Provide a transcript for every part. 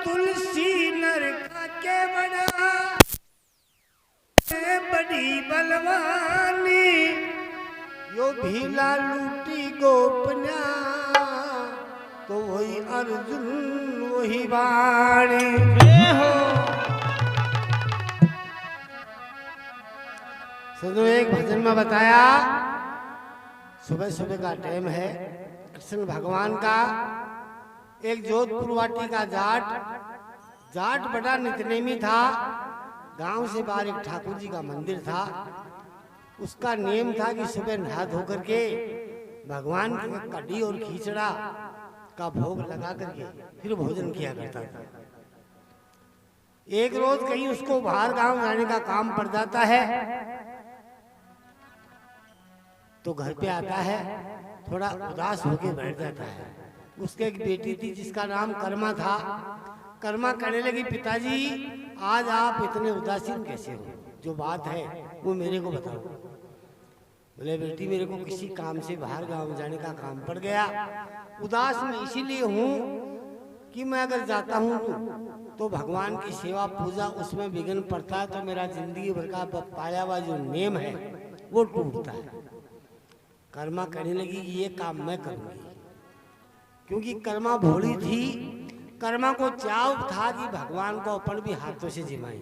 तुलसी नरका के बड़ा बड़ी बलवानी यो भीला लूटी गोपन्या तो वही अर्जुन वही वाणी हो। सुनो, एक भजन में बताया सुबह सुबह का टाइम है, कृष्ण भगवान का एक जोधपुर वाटी का जाट बड़ा नितनेमी था। गांव से बाहर एक ठाकुर जी का मंदिर था। उसका नियम था कि सुबह नहा धो करके भगवान की कढ़ी और खिचड़ा का भोग लगा करके फिर भोजन किया करता था। एक रोज कहीं उसको बाहर गांव जाने का काम पड़ जाता है तो घर पे आता है, थोड़ा उदास होकर बैठ जाता है। उसके एक बेटी थी जिसका नाम कर्मा था। कर्मा कहने लगी, पिताजी आज आप इतने उदासीन कैसे हो? जो बात है वो मेरे को बताओ। बोले, बेटी मेरे को किसी काम से बाहर गांव जाने का काम पड़ गया। उदास मैं इसीलिए हूँ कि मैं अगर जाता हूँ तो भगवान की सेवा पूजा उसमें विघ्न पड़ता है, तो मेरा जिंदगी भर का पाया हुआ जो नेम है वो टूटता है। कर्मा कहने लगी कि ये काम मैं करूंगी, क्योंकि कर्मा भोली थी। कर्मा को चाव था कि भगवान को अपन भी हाथों से जिमाए।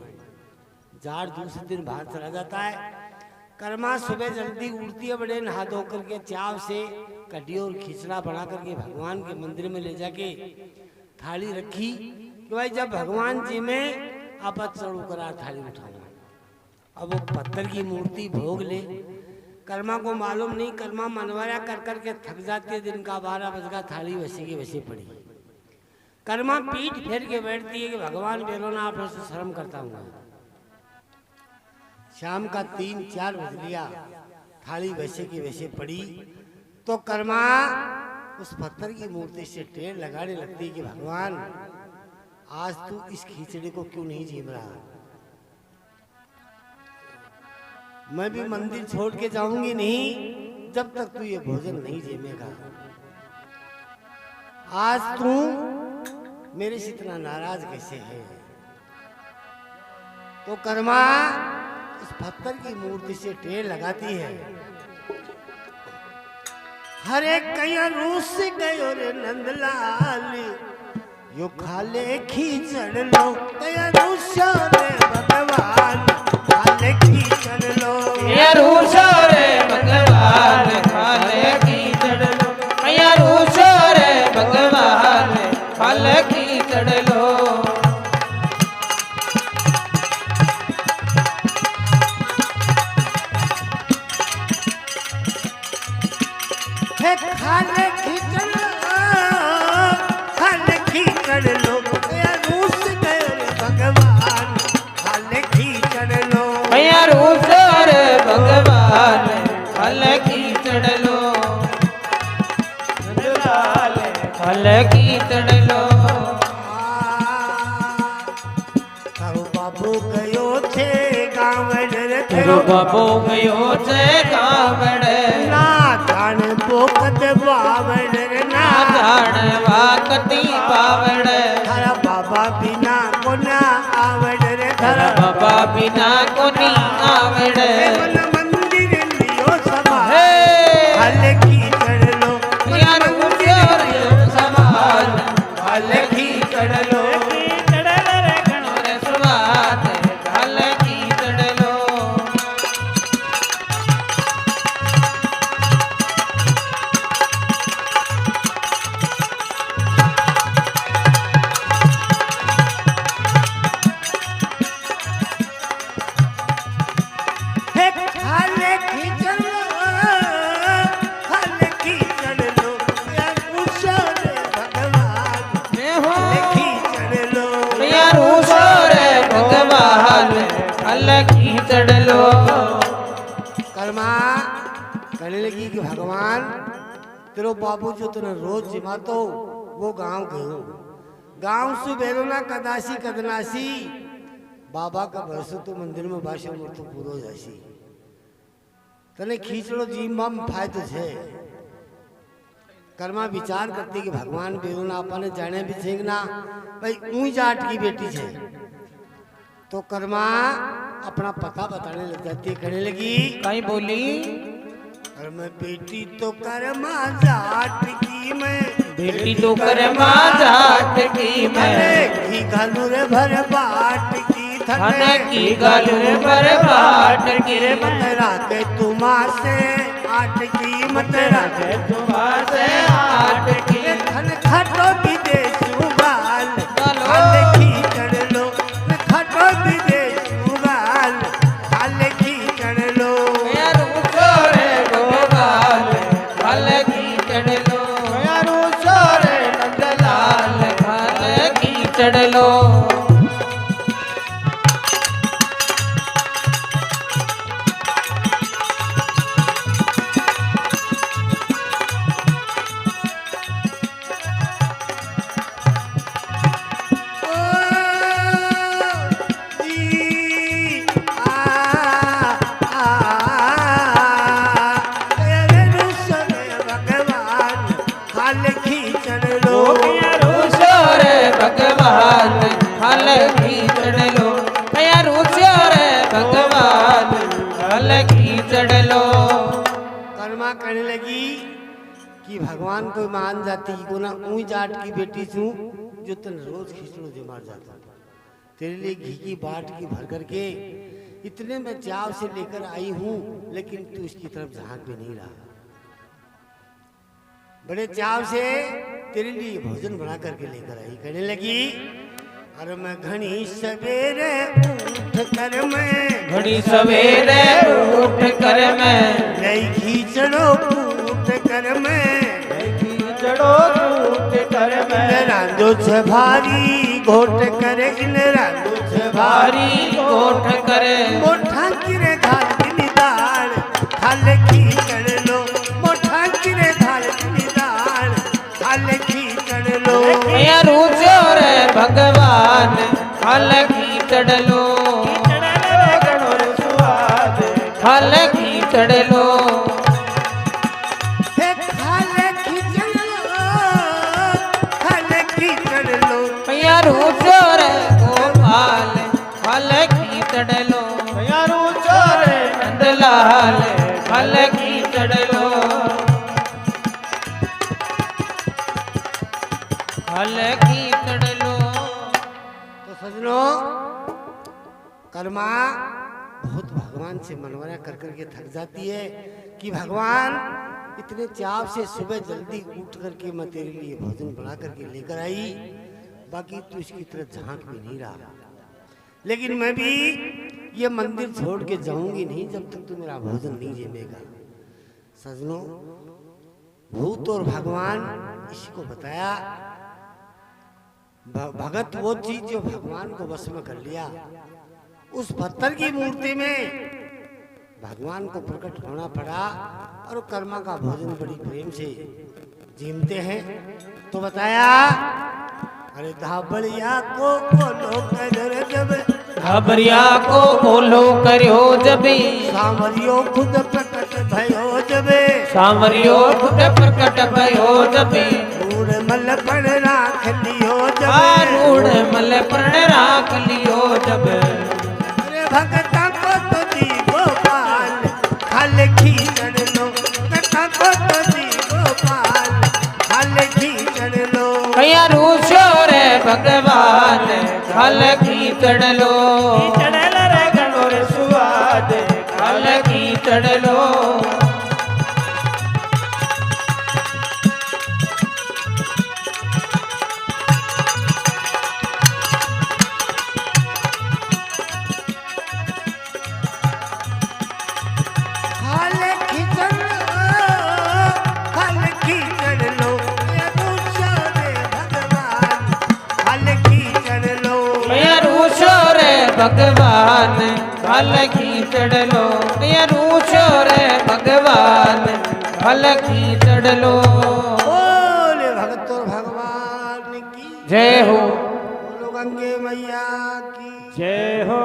जाट दूसरे दिन बाहर चला जाता है। कर्मा सुबह जल्दी उठती है, बड़े नहा धो करके चाव से कढ़ी और खिचड़ा बना करके भगवान के मंदिर में ले जाके थाली रखी कि भाई जब भगवान जी में आप चढ़ू करा थाली उठाना। अब वो पत्थर की मूर्ति भोग ले। कर्मा को मालूम नहीं, कर्मा मनवाया कर करके थक जाती है। दिन का 12 बज का, थाली वैसी की वैसी पड़ी। कर्मा पीठ फेर के बैठती है कि भगवान बेलो ना, आप से शर्म करता हूँ। शाम का 3-4 बज गया, थाली वैसे की वैसे पड़ी। तो कर्मा उस पत्थर की मूर्ति से टेर लगाने लगती है कि भगवान आज तू इस खिचड़ी को क्यों नहीं जीम रहा? मैं भी मंदिर छोड़ के जाऊंगी नहीं जब तक तू ये भोजन नहीं जीमेगा। आज तू मेरे से इतना नाराज कैसे है? तो कर्मा उस पत्थर की मूर्ति से टेर लगाती है। हर एक कया रूस गयो रे नंदलाल, यो खाले खींचड़ लो। कया रूस रे भगवान, खाले खींचड़ लो। कया रूस रे भगवान, खाले खींचड़ लो। कया रूस रे भगवान, खाले खींचड़ लो। खाले खींचड़ लो, खाले खींचड़ लो। कया रूस गयो रे भगवान, खाले खींचड़ लो। कया रूस रे भगवान, खाले खींचड़ लो। नंदलाल खाले खींचड़ लो। थारो बाबू गयो छे गावड़ रे, थारो बाबू गयो छे गावड़। ना जान पोकत बावड़ रे, ना जान वाकती बावड़। थारा बाबा बिना कोना आवड़ रे, थारा बाबा बिना कोनी आवड़। मन मंदिर लियो सभा, हे खाले खींचड़ लो। यार मुझे सवाल खाले खींचड़ लो। रे स्वाद खाले खींचड़ लो। खाले खींचड़ लो, खाले खींचड़ लो। यार पूछो रे भगवान, खाले खींचड़ लो। यार रे भगवान खाले खींचड़ लो। कर्मा कहने लगी कि भगवान तेरो बाबू जो तूने रोज जिमातो वो गांव गयो। गांव से बेरोना कदासी कदनासी बाबा का भरसो तो मंदिर में भाषा मृत्यु पूरो जासी। तने खींचड़ो जीम बाम फायदो छे। कर्मा विचार करती कि भगवान बेरुना अपन जाने भी सीखना भाई ऊंच जाट की बेटी है। तो कर्मा अपना पता बताने लग जाती, कहने लगी कहीं बोली अरे मैं बेटी तो कर्मा जाट की मैं, बेटी तो कर्मा जाट की मैं, की घालूर भर बाट की धन की घालूर भर बाट की, मत राखे तुमा से आठ की, मत राखे तुमा से आठ की, धन खटो विदेश उगाल हाल खींचड़ लो, खटो विदेश उगाल हाल खींचड़ लो, छोरे गोपाल हाल खींचड़ लो, छोरे नंदलाल हाल खींचड़ लो। कर्मा कहने लगी कि भगवान को मान जाती को ना ऊंच जाट की बेटी छू जो तन रोज खिचड़ो दे मार जाता, तेरे लिए घी की बाट की भर करके इतने मैं चाव से लेकर आई हूँ, लेकिन तू इसकी तरफ झांक भी नहीं रहा। बड़े चाव से तेरे लिए भोजन बना करके लेकर आई। कहने लगी अरे मैं घनी सवेरे उठ कर मैं, घड़ी सवेरे उठ कर मैं, लई खींचड़ो उठ कर मैं, खींचड़ो उठ कर मैं, रांधो छ भारी घोट करे, इन रांधो छ भारी गोठ करे, मोठा किरे घाल गिनी दाल हाल खींचड़ लो, मोठा किरे घाल गिनी दाल हाल खींचड़ लो, रूचो रे भगवान हाल खींचड़ लो, हाल खींचड़ लो, रूचो रे गोपाल हाल खींचड़ लो, रूचो रे नंदलाल हाल खींचड़ लो, हाल खींचड़ लो। तो सजनों कर्मा बहुत भगवान से मनवरा कर करके थक जाती है कि भगवान इतने चाव से सुबह जल्दी उठ करके मैं तेरे लिए भोजन बना करके लेकर आई, बाकी तू इसकी तरफ झांक भी नहीं रहा, लेकिन मैं भी ये मंदिर छोड़ के जाऊंगी नहीं जब तक तू मेरा भोजन नहीं जमेगा। सजनों भूत और भगवान इसी को बताया, भगत वो चीज जो भगवान को वश में कर लिया, उस पत्थर की मूर्ति में भगवान को प्रकट होना पड़ा और कर्मा का भोजन बड़ी प्रेम से जीमते हैं। तो बताया अरे धाबड़िया को बोलो कर जब, घबरिया को बोलो करो जबी, सामरियो खुद प्रकट भयो जबे, सामरियो खुद प्रकट भयो जबी, रूढ़ मल पण राख लियो जब, रूढ़ मल पण राख लियो जब, अरे भगता को तो दी गोपाल खाल खींचड़ लो, भगता को तो दी गोपाल खाल खींचड़ लो, कया रूसो रे भगवान खाल खींचड़ लो, खींचड़ रे गणोर सुआद खाल खींचड़ लो, भगवान खाल खींचड़ लो, रूसो रे भगवान खाल खींचड़ लो। बोले भगत और भगवान की जय हो, बोलो गंगे मैया की जय हो।